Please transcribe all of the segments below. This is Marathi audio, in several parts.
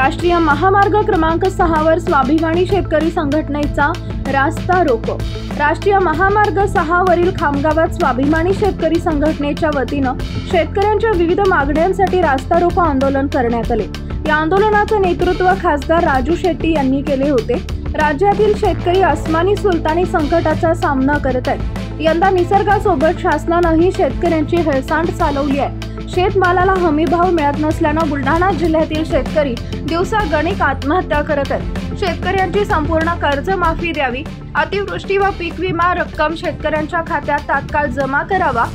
राष्ट्रीय महामार्ग क्रमांक 6 वर स्वाभिमानी शेतकरी संघटनेचा रास्ता रोको। राष्ट्रीय महामार्ग 6 वरील खामगावात स्वाभिमानी शेतकरी संघटनेच्या वतीनं शेतकऱ्यांच्या विविध मागण्यांसाठी रास्ता रोको आंदोलन करण्यात आले। या आंदोलनाचे नेतृत्व खासदार राजू शेट्टी यांनी केले होते। राज्यातील शेतकरी अस्मानी सुलतानी संकटाचा सामना करत आहेत। यंदा निसर्गासोबत शासनानेही शेतकऱ्यांची हेळसांड चालवली आहे। शेतमालाला हमी भाव मिळत नसल्याने बुलढाणा जिल्ह्यातील शेतकरी दिवसागणिक आत्महत्या करत आहेत। शेतकऱ्यांची संपूर्ण कर्जमाफी द्यावी, अतिवृष्टी व पीक विमा रक्कम शेतकऱ्यांच्या खात्यात तात्काळ जमा करावा।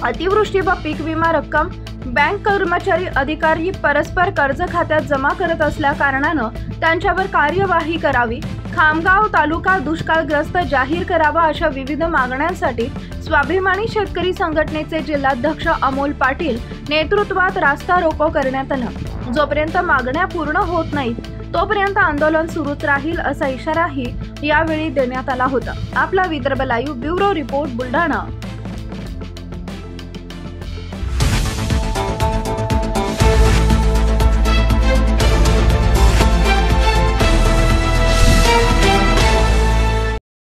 अतिवृष्टी व पीक विमा रक्कम बँक कर्मचारी अधिकारी परस्पर कर्ज खात्यात जमा करत असल्या कारणाने त्यांच्यावर कार्यवाही करावी। खामगाव तालुका दुष्काळग्रस्त जाहीर करावा अशा विविध मागण्यांसाठी स्वाभिमानी शेतकरी संघटनेचे जिल्हाध्यक्ष अमोल पाटील नेतृत्वात रास्ता रोको करण्यात आला। जोपर्यंत मागण्या पूर्ण होत नाहीत तोपर्यंत आंदोलन सुरूच राहील असा इशाराही यावेळी देण्यात आला होता। आपला Vidarbha live bureau report Buldhana.